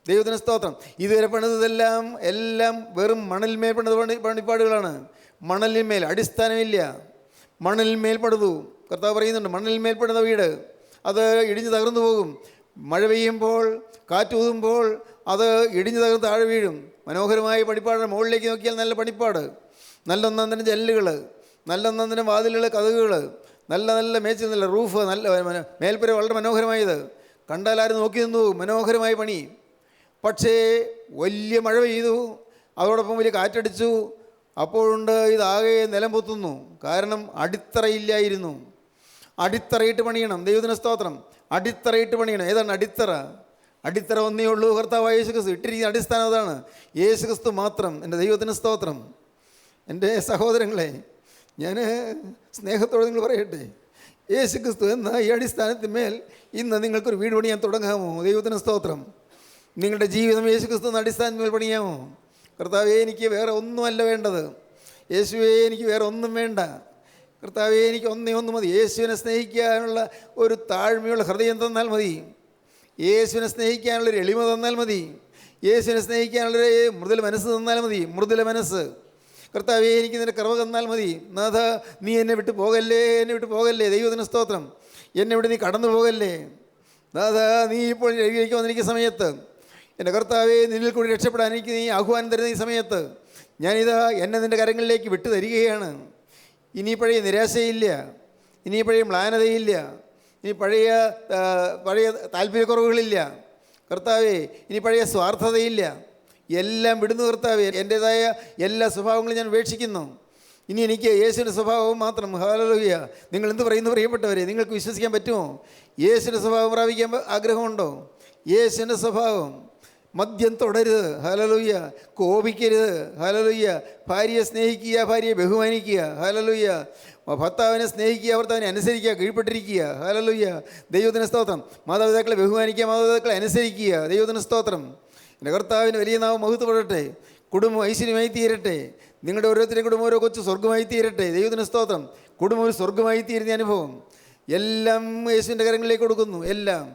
ദൈവത്തിന് സ്തോത്രം. ഇതുവരെ പണിതെല്ലാം എല്ലാം വെറും മണലിന്മേൽ പണിത പണിപ്പാടുകളാണ്. മണലിന്മേൽ അടിസ്ഥാനമില്ല. മണലിന്മേൽ പണിതു. കർത്താവ് പറയുന്നുണ്ട്, മണലിന്മേൽ പണിത വീട് അത് ഇടിഞ്ഞ് തകർന്നു പോകും. മഴ പെയ്യുമ്പോൾ, കാറ്റൂതുമ്പോൾ അത് ഇടിഞ്ഞ് തകർന്ന് താഴെ വീഴും. മനോഹരമായ പണിപ്പാടാണ്. മുകളിലേക്ക് നോക്കിയാൽ നല്ല പണിപ്പാട്, നല്ല ഒന്നാന്തരം ജനലുകൾ, നല്ല ഒന്നാന്തരം വാതിലുകൾ, കതകുകൾ, നല്ല നല്ല മേച്ച്, നല്ല റൂഫ്, നല്ല മേൽപ്പുര വളരെ മനോഹരമായത്. കണ്ടാൽ ആരും നോക്കി നിന്നു. മനോഹരമായ പണി. പക്ഷേ വലിയ മഴ പെയ്തു, അതോടൊപ്പം വലിയ കാറ്റടിച്ചു. അപ്പോഴുണ്ട് ഇതാകെ നിലം പൊത്തുന്നു. കാരണം അടിത്തറയില്ലായിരുന്നു. അടിത്തറയിട്ട് പണിയണം. ദൈവത്തിന് സ്തോത്രം. അടിത്തറയിട്ട് പണിയണം. ഏതാണ് അടിത്തറ? അടിത്തറ ഒന്നേ ഉള്ളൂ, കർത്താവായ യേശു ക്രിസ്തു. ഇട്ടിരിക്കുന്ന അടിസ്ഥാനം അതാണ്, യേശു ക്രിസ്തു മാത്രം. എൻ്റെ ദൈവത്തിന് സ്തോത്രം. എൻ്റെ സഹോദരങ്ങളെ, ഞാൻ സ്നേഹത്തോടെ നിങ്ങൾ പറയട്ടെ, യേശു ക്രിസ്തു എന്ന ഈ അടിസ്ഥാനത്തിന്മേൽ ഇന്ന് നിങ്ങൾക്കൊരു വീട് പണിയാൻ തുടങ്ങാമോ? ദൈവത്തിന് സ്തോത്രം. നിങ്ങളുടെ ജീവിതം യേശു ക്രിസ്തു എന്ന അടിസ്ഥാനത്തിന്മേൽ പണിയാമോ? കർത്താവേ, എനിക്ക് വേറെ ഒന്നുമല്ല വേണ്ടത്. യേശുവേ, എനിക്ക് വേറെ ഒന്നും വേണ്ട. കർത്താവേ, എനിക്ക് ഒന്നേ ഒന്ന് മതി. യേശുവിനെ സ്നേഹിക്കാനുള്ള ഒരു താഴ്മയുള്ള ഹൃദയം തന്നാൽ മതി. യേശുവിനെ സ്നേഹിക്കാനുള്ളൊരു എളിമ തന്നാൽ മതി. യേശുവിനെ സ്നേഹിക്കാനുള്ളൊരു മൃദുല മനസ്സ് തന്നാൽ മതി. മൃദുല മനസ്സ്. കർത്താവേ, എനിക്ക് നിന്റെ കൃപ തന്നാൽ മതി. നാഥ, നീ എന്നെ വിട്ട് പോകല്ലേ, എന്നെ വിട്ട് പോകല്ലേ. ദൈവത്തിന് സ്തോത്രം. എന്നെ വിട്ട് നീ കടന്നു പോകല്ലേ. നാഥ, നീ ഇപ്പോൾ എഴുതിയേക്ക് വന്നിരിക്കുന്ന സമയത്ത് എൻ്റെ കർത്താവേ, നിന്നിൽ കൂടി രക്ഷപ്പെടാൻ എനിക്ക് നീ ആഹ്വാനം തരുന്ന ഈ സമയത്ത് ഞാനിതാ എന്നെ നിൻ്റെ കരങ്ങളിലേക്ക് വിട്ടു തരികയാണ്. ഇനി പഴയ നിരാശയില്ല, ഇനി പഴയ മ്ലാനതയില്ല, ഇനി പഴയ താല്പര്യക്കുറവുകളില്ല. കർത്താവേ, ഇനി പഴയ സ്വാർത്ഥതയില്ല. എല്ലാം വിടുന്നു കർത്താവേ. എൻ്റേതായ എല്ലാ സ്വഭാവങ്ങളും ഞാൻ ഉപേക്ഷിക്കുന്നു. ഇനി എനിക്ക് യേശുവിൻ്റെ സ്വഭാവം മാത്രം. ഹല്ലേലൂയ. നിങ്ങൾ എന്ത് പറയുന്നു പ്രിയപ്പെട്ടവരെ? നിങ്ങൾക്ക് വിശ്വസിക്കാൻ പറ്റുമോ? യേശുവിൻ്റെ സ്വഭാവം പ്രാപിക്കാൻ ആഗ്രഹമുണ്ടോ? യേശുവിൻ്റെ സ്വഭാവം. മദ്യം തുടരുത്. ഹല്ലേലൂയ. കോപിക്കരുത്. ഹല്ലേലൂയ. ഭാര്യയെ സ്നേഹിക്കുക, ഭാര്യയെ ബഹുമാനിക്കുക. ഹല്ലേലൂയ. ഭർത്താവിനെ സ്നേഹിക്കുക, ഭർത്താവിനെ അനുസരിക്കുക, കീഴ്പ്പെട്ടിരിക്കുക. ഹല്ലേലൂയ. ദൈവത്തിന് സ്തോത്രം. മാതാപിതാക്കളെ ബഹുമാനിക്കുക, മാതാപിതാക്കളെ അനുസരിക്കുക. ദൈവത്തിന് സ്തോത്രം. എൻ്റെ കർത്താവിന് വലിയ നാമം മഹത്വപ്പെടട്ടെ. കുടുംബം ഐശ്വര്യമായി തീരട്ടെ. നിങ്ങളുടെ ഓരോരുത്തരുടെ കുടുംബം ഓരോ കൊച്ചു സ്വർഗ്ഗമായി തീരട്ടെ. ദൈവത്തിന് സ്തോത്രം. കുടുംബം ഒരു സ്വർഗ്ഗമായി തീരുന്ന അനുഭവം. എല്ലാം യേശുവിൻ്റെ കരങ്ങളിലേക്ക് കൊടുക്കുന്നു. എല്ലാം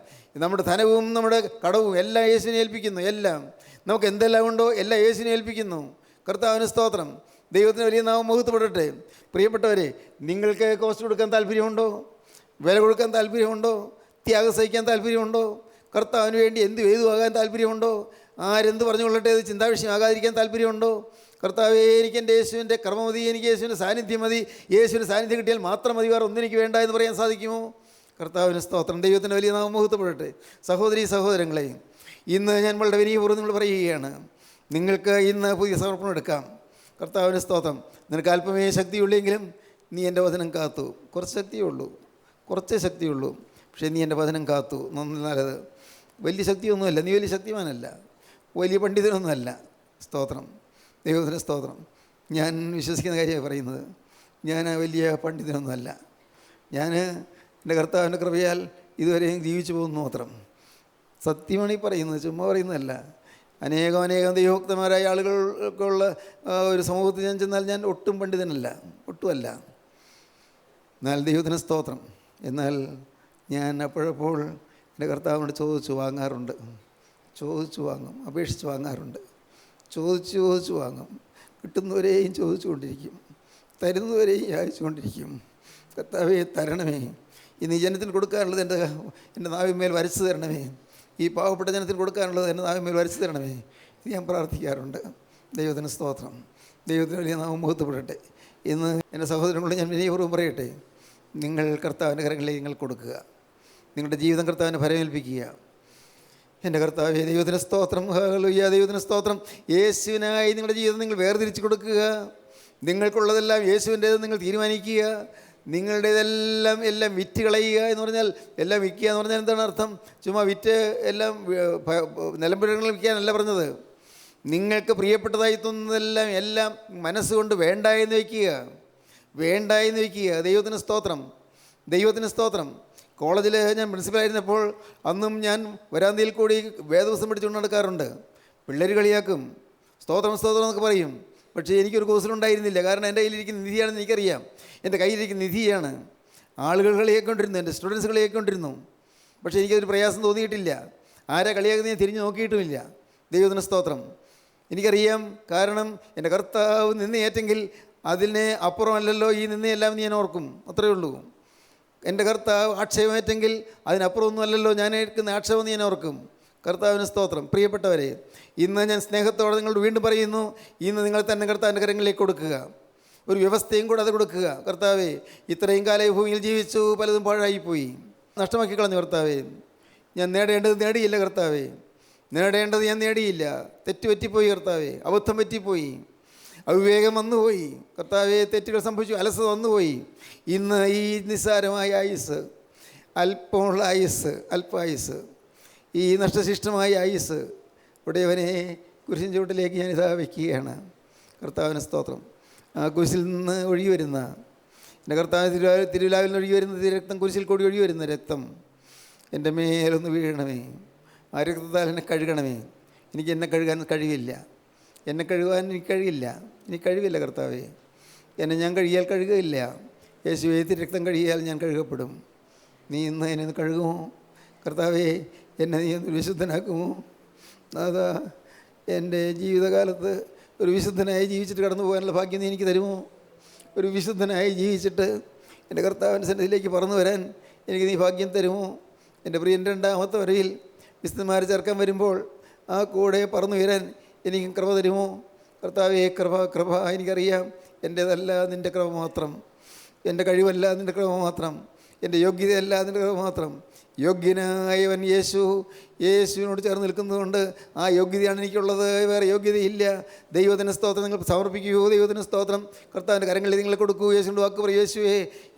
നമ്മുടെ ധനവും നമ്മുടെ കടവും എല്ലാം യേശുവിനെ ഏൽപ്പിക്കുന്നു. എല്ലാം നമുക്ക് എന്തെല്ലാം ഉണ്ടോ എല്ലാം യേശുവിനെ ഏൽപ്പിക്കുന്നു. കർത്താവിന് സ്തോത്രം. ദൈവത്തിന് വലിയ നാമം മഹത്വപ്പെടട്ടെ. പ്രിയപ്പെട്ടവരെ, നിങ്ങൾക്ക് കോസ്റ്റ് കൊടുക്കാൻ താല്പര്യമുണ്ടോ? വില കൊടുക്കാൻ താല്പര്യമുണ്ടോ? ത്യാഗം സഹിക്കാൻ താല്പര്യമുണ്ടോ? കർത്താവിന് വേണ്ടി ഏതുമാകാൻ താല്പര്യമുണ്ടോ? ആരെന്ത് പറഞ്ഞുകൊള്ളട്ടെ, അത് ചിന്താവിഷയമാകാതിരിക്കാൻ താല്പര്യമുണ്ടോ? കർത്താവേ, എനിക്ക് എൻ്റെ യേശുവിൻ്റെ കർമ്മ മതി, എനിക്ക് യേശുവിൻ്റെ സാന്നിധ്യം മതി, യേശുവിൻ്റെ സാന്നിധ്യം കിട്ടിയാൽ മാത്രം മതി, വേറെ ഒന്നും എനിക്ക് വേണ്ട എന്ന് പറയാൻ സാധിക്കുമോ? കർത്താവിന് സ്തോത്രം. ദൈവത്തിൻ്റെ വലിയ നാമം മഹത്വപ്പെടട്ടെ. സഹോദരീ സഹോദരങ്ങളെ, ഇന്ന് ഞാൻ വളരെ വിനയപൂർവ്വം നിങ്ങൾ പറയുകയാണ്, നിങ്ങൾക്ക് ഇന്ന് പുതിയ സമർപ്പണം എടുക്കാം. കർത്താവിന് സ്തോത്രം. നിനക്ക് അല്പമേ ശക്തിയുള്ളെങ്കിലും നീ എൻ്റെ വചനം കാത്തു. കുറച്ച് ശക്തിയുള്ളൂ, കുറച്ചേ ശക്തിയുള്ളൂ, പക്ഷേ നീ എൻ്റെ വചനം കാത്തു. നല്ലത്. വലിയ ശക്തിയൊന്നുമല്ല, നീ വലിയ ശക്തിമാനല്ല, വലിയ പണ്ഡിതനൊന്നുമല്ല. സ്തോത്രം. ദൈവത്തിന് സ്തോത്രം. ഞാൻ വിശ്വസിക്കുന്ന കാര്യമാണ് പറയുന്നത്. ഞാൻ വലിയ പണ്ഡിതനൊന്നുമല്ല. ഞാൻ എൻ്റെ കർത്താവിൻ്റെ കൃപയാൽ ഇതുവരെയും ജീവിച്ചു പോകുന്നു മാത്രം. സത്യമാണ് ഈ പറയുന്നത്, ചുമ്മാ പറയുന്നതല്ല. അനേകം ദൈവഭക്തന്മാരായ ആളുകൾക്കുള്ള ഒരു സമൂഹത്തിൽ ഞാൻ ചെന്നാൽ ഞാൻ ഒട്ടും പണ്ഡിതനല്ല, ഒട്ടുമല്ല. എന്നാൽ ദൈവത്തിന് സ്തോത്രം. എന്നാൽ ഞാൻ അപ്പോഴപ്പോൾ എൻ്റെ കർത്താവിനോട് ചോദിച്ചു വാങ്ങാറുണ്ട്. ചോദിച്ചു വാങ്ങും, അപേക്ഷിച്ച് വാങ്ങാറുണ്ട്. ചോദിച്ചു വാങ്ങും. കിട്ടുന്നവരെയും ചോദിച്ചു കൊണ്ടിരിക്കും, തരുന്നവരെയും യാചിച്ചു കൊണ്ടിരിക്കും. കർത്താവേ, തരണമേ. ഇന്ന് ഈ ജനത്തിന് കൊടുക്കാനുള്ളത് എൻ്റെ നാവിന്മേൽ വരച്ചു തരണമേ. ഈ പാവപ്പെട്ട ജനത്തിന് കൊടുക്കാനുള്ളത് എൻ്റെ നാവിന്മേൽ വരച്ചു തരണമേ. ഇത് ഞാൻ പ്രാർത്ഥിക്കാറുണ്ട്. ദൈവത്തിന് സ്തോത്രം. ദൈവത്തിന് വലിയ നാമം മഹത്വപ്പെടട്ടെ. ഇന്ന് എൻ്റെ സഹോദരങ്ങളോട് ഞാൻ വിനയപൂർവ്വം പറയട്ടെ, നിങ്ങൾ കർത്താവിൻ്റെ കരങ്ങളിലേക്ക് നിങ്ങൾ കൊടുക്കുക. നിങ്ങളുടെ ജീവിതം കർത്താവിനെ ഫലമേൽപ്പിക്കുക. എൻ്റെ കർത്താവേ, ദൈവത്തിന് സ്തോത്രം. ഹല്ലേലൂയ. ദൈവത്തിന് സ്തോത്രം. യേശുവിനായി നിങ്ങളുടെ ജീവിതം നിങ്ങൾ വേർതിരിച്ച് കൊടുക്കുക. നിങ്ങൾക്കുള്ളതെല്ലാം യേശുവിൻ്റേത് നിങ്ങൾ തീരുമാനിക്കുക. എല്ലാം വിറ്റ് കളയുക എന്ന് പറഞ്ഞാൽ, എല്ലാം വിൽക്കുക എന്ന് പറഞ്ഞാൽ എന്താണ് അർത്ഥം? ചുമ്മാ വിറ്റ് എല്ലാം നിലമ്പുരങ്ങൾ വിൽക്കാനല്ല പറഞ്ഞത്. നിങ്ങൾക്ക് പ്രിയപ്പെട്ടതായി തോന്നുന്നതെല്ലാം എല്ലാം മനസ്സുകൊണ്ട് വേണ്ട എന്ന് വയ്ക്കുക. ദൈവത്തിന് സ്തോത്രം. ദൈവത്തിന് സ്തോത്രം. കോളേജിൽ ഞാൻ പ്രിൻസിപ്പലായിരുന്നപ്പോൾ അന്നും ഞാൻ വരാന്തയിൽ കൂടി വേദപുസ്തകം പിടിച്ചുകൊണ്ട് നടക്കാറുണ്ട്. പിള്ളേർ കളിയാക്കും, സ്തോത്രം സ്തോത്രം എന്നൊക്കെ പറയും. പക്ഷേ എനിക്കൊരു കോഴ്സിലുണ്ടായിരുന്നില്ല. കാരണം എൻ്റെ കയ്യിലിരിക്കുന്ന നിധിയാണെന്ന് എനിക്കറിയാം. എൻ്റെ കയ്യിലിരിക്കുന്ന നിധിയാണ്. ആളുകൾ കളിയാക്കൊണ്ടിരുന്നു, എൻ്റെ സ്റ്റുഡൻസ് കളിയാക്കൊണ്ടിരുന്നു. പക്ഷേ എനിക്കതൊരു പ്രയാസം തോന്നിയിട്ടില്ല. ആരാ കളിയാക്കുന്നത് ഞാൻ തിരിഞ്ഞ് നോക്കിയിട്ടുമില്ല. ദൈവത്തിന് സ്തോത്രം. എനിക്കറിയാം, കാരണം എൻ്റെ കർത്താവ് നിന്നയേറ്റെങ്കിൽ അതിനെ അപ്പുറമല്ലല്ലോ ഈ നിന്നയെല്ലാം ഞാൻ ഓർക്കും. അത്രയേ ഉള്ളൂ. എൻ്റെ കർത്താവ് ആക്ഷേപമേറ്റെങ്കിൽ അതിനപ്പുറമൊന്നും അല്ലല്ലോ ഞാൻ ഏൽക്കുന്ന ആക്ഷേപം ഞാൻ ഓർക്കും. കർത്താവിന് സ്തോത്രം. പ്രിയപ്പെട്ടവരെ, ഇന്ന് ഞാൻ സ്നേഹത്തോടെ നിങ്ങളോട് വീണ്ടും പറയുന്നു, ഇന്ന് നിങ്ങൾ തന്നെ കർത്താവിൻ്റെ കരങ്ങളിലേക്ക് കൊടുക്കുക. ഒരു വ്യവസ്ഥയും കൂടെ അത് കൊടുക്കുക. കർത്താവേ, ഇത്രയും കാലം ഭൂമിയിൽ ജീവിച്ചു, പലതും പാഴായിപ്പോയി, നഷ്ടമാക്കി കളഞ്ഞു. കർത്താവേ, ഞാൻ നേടേണ്ടത് നേടിയില്ല. കർത്താവേ, നേടേണ്ടത് ഞാൻ നേടിയില്ല. തെറ്റുപറ്റിപ്പോയി. കർത്താവേ, അബദ്ധം പറ്റിപ്പോയി, അവിവേകം വന്നുപോയി. കർത്താവേ, തെറ്റുകൾ സംഭവിച്ചു, അലസത വന്നുപോയി. ഇന്ന് ഈ നിസ്സാരമായ ആയുസ്, അല്പമുള്ള ആയുസ്, അല്പായുസ്, ഈ നഷ്ടശിഷ്ടമായ ആയുസ് ഉടയവനെ കുരിശിൻ ചുവട്ടിലേക്ക് ഞാനിതാ വയ്ക്കുകയാണ്. കർത്താവിന് സ്തോത്രം. ആ കുരിശിൽ നിന്ന് ഒഴുകി വരുന്ന എൻ്റെ കർത്താവ് തിരുവിലാവിൽ നിന്ന് ഒഴുകി വരുന്ന രക്തം, കുരിശിൽ കൂടി ഒഴുകി വരുന്ന രക്തം എൻ്റെ മേലൊന്ന് വീഴണമേ. ആ രക്തത്താൽ എന്നെ കഴുകണമേ. എനിക്ക് എന്നെ കഴുകാൻ കഴിവില്ല, എന്നെ കഴുകാൻ എനിക്ക് കഴിയില്ല, എനിക്ക് കഴിവില്ല കർത്താവേ. എന്നെ ഞാൻ കഴുകിയാൽ കഴുകുകയില്ല. യേശുവേ, രക്തം കഴുകിയാൽ ഞാൻ കഴുകപ്പെടും. നീ ഇന്ന് എന്നെ ഒന്ന് കഴുകുമോ കർത്താവേ? എന്നെ നീ ഒന്ന് വിശുദ്ധനാക്കുമോ? അതാ എൻ്റെ ജീവിതകാലത്ത് ഒരു വിശുദ്ധനായി ജീവിച്ചിട്ട് കടന്നു പോകാനുള്ള ഭാഗ്യം നീ എനിക്ക് തരുമോ? ഒരു വിശുദ്ധനായി ജീവിച്ചിട്ട് എൻ്റെ കർത്താവിൻ്റെ സന്നിധിയിലേക്ക് പറന്നു വരാൻ എനിക്ക് നീ ഭാഗ്യം തരുമോ? എൻ്റെ പ്രിയൻ്റെ രണ്ടാമത്തെ വരയിൽ വിശുദ്ധന്മാരെ ചേർക്കാൻ വരുമ്പോൾ ആ കൂടെ പറന്നു വരാൻ എനിക്ക് കൃപ തരുമോ? കർത്താവേ, കൃപ എനിക്കറിയാം. എൻ്റേതല്ല, നിൻ്റെ കൃപ മാത്രം. എൻ്റെ കഴിവല്ല, നിൻ്റെ കൃപ മാത്രം. എൻ്റെ യോഗ്യതയല്ല, നിൻ്റെ കൃപ മാത്രം. യോഗ്യനായവൻ യേശുവിനോട് ചേർന്ന് നിൽക്കുന്നതുകൊണ്ട് ആ യോഗ്യതയാണ് എനിക്കുള്ളത്, വേറെ യോഗ്യതയില്ല. ദൈവത്തിന് സ്തോത്രം. നിങ്ങൾ സമർപ്പിക്കൂ. ദൈവത്തിന് സ്തോത്രം. കർത്താവിൻ്റെ കരങ്ങളിൽ നിങ്ങൾ കൊടുക്കൂ. യേശുവിൻ്റെ വാക്ക് പറയൂ, യേശുവേ,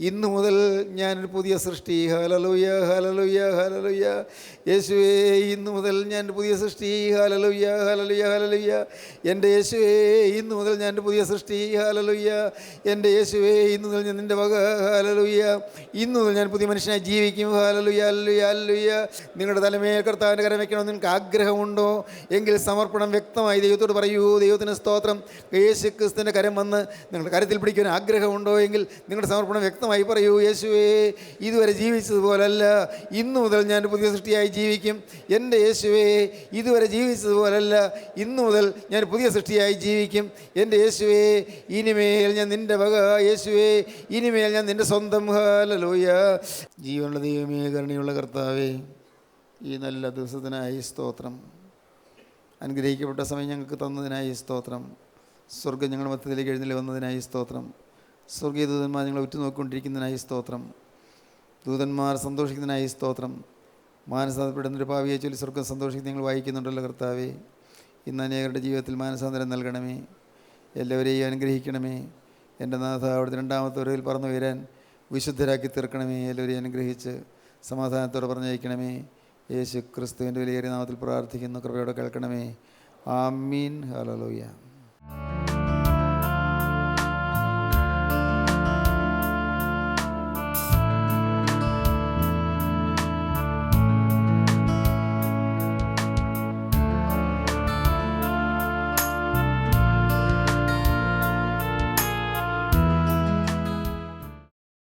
ഇന്നു മുതൽ ഞാനൊരു പുതിയ സൃഷ്ടി. Hallelujah, hallelujah, hallelujah. യേശുവേ, ഇന്നു മുതൽ ഞാനൊരു പുതിയ സൃഷ്ടി. Hallelujah, hallelujah, hallelujah. എൻ്റെ യേശുവേ, ഇന്നു മുതൽ ഞാനൊരു പുതിയ സൃഷ്ടി. ഹല്ലേലൂയ. എൻ്റെ യേശുവേ, ഇന്നു മുതൽ ഞാൻ നിൻ്റെ വക. ഹല്ലേലൂയ. ഇന്നു മുതൽ ഞാൻ പുതിയ മനുഷ്യനായി ജീവിക്കും. Hallelujah, hallelujah, hallelujah. നിങ്ങളുടെ തലമേൽ കർത്താവിൻ്റെ കരം വയ്ക്കണമെന്ന് നിങ്ങൾക്ക് ആഗ്രഹമുണ്ടോ എങ്കിൽ സമർപ്പണം വ്യക്തമായി ദൈവത്തോട് പറയൂ. ദൈവത്തിന് സ്തോത്രം. യേശു ക്രിസ്തുവിൻ്റെ കരം വന്ന് നിങ്ങളുടെ കരത്തിൽ പിടിക്കാൻ ആഗ്രഹമുണ്ടോ എങ്കിൽ നിങ്ങളുടെ സമർപ്പണം വ്യക്തമായി പറയൂ. യേശുവേ, ഇതുവരെ ജീവിച്ചതുപോലല്ല, ഇന്നു മുതൽ ഞാൻ പുതിയ സൃഷ്ടിയായി ജീവിക്കും. എൻ്റെ യേശുവേ, ഇതുവരെ ജീവിച്ചതുപോലല്ല, ഇന്നു മുതൽ ഞാൻ പുതിയ സൃഷ്ടിയായി ജീവിക്കും. എൻ്റെ യേശുവേ, ഇനിമേൽ ഞാൻ നിൻ്റെ വക. യേശുവേ, ഇനിമേൽ ഞാൻ നിൻ്റെ സ്വന്തം. ഹല്ലേലൂയ. ജീവനുള്ള ദൈവമേ, കരുണയുള്ള കർത്താവേ, ഈ നല്ല ദിവസത്തിനായി സ്തോത്രം. അനുഗ്രഹിക്കപ്പെട്ട സമയം ഞങ്ങൾക്ക് തന്നതിനായി സ്തോത്രം. സ്വർഗ്ഗം ഞങ്ങളുടെ മധ്യത്തിലേക്ക് എഴുന്നള്ളി വന്നതിനായി സ്തോത്രം. സ്വർഗീയ ദൂതന്മാർ ഞങ്ങളെ ഉറ്റുനോക്കിക്കൊണ്ടിരിക്കുന്നതിനായി സ്തോത്രം. ദൂതന്മാർ സന്തോഷിക്കുന്നതിനായി സ്തോത്രം. മാനസാന്തരപ്പെടുന്നൊരു പാവിയെ ചൊല്ലി സ്വർഗ്ഗം സന്തോഷിക്കുന്ന ഞങ്ങൾ വായിക്കുന്നുണ്ടല്ലോ കർത്താവേ. ഇന്ന് അനേകരുടെ ജീവിതത്തിൽ മാനസാന്തരം നൽകണമേ. എല്ലാവരെയും അനുഗ്രഹിക്കണമേ. എൻ്റെ നാഥ, അവിടുത്തെ രണ്ടാമത്തെ വരവിൽ പറന്നു വരാൻ വിശുദ്ധരാക്കി തീർക്കണമേ. എല്ലാവരെയും അനുഗ്രഹിച്ച് സമാധാനത്തോടെ പറഞ്ഞയക്കണമേ. യേശു ക്രിസ്തുവിൻ്റെ വിലയേറിയ നാമത്തിൽ പ്രാർത്ഥിക്കുന്നു. കൃപയോടെ കേൾക്കണമേ. ആമീൻ. ഹല്ലേലൂയ.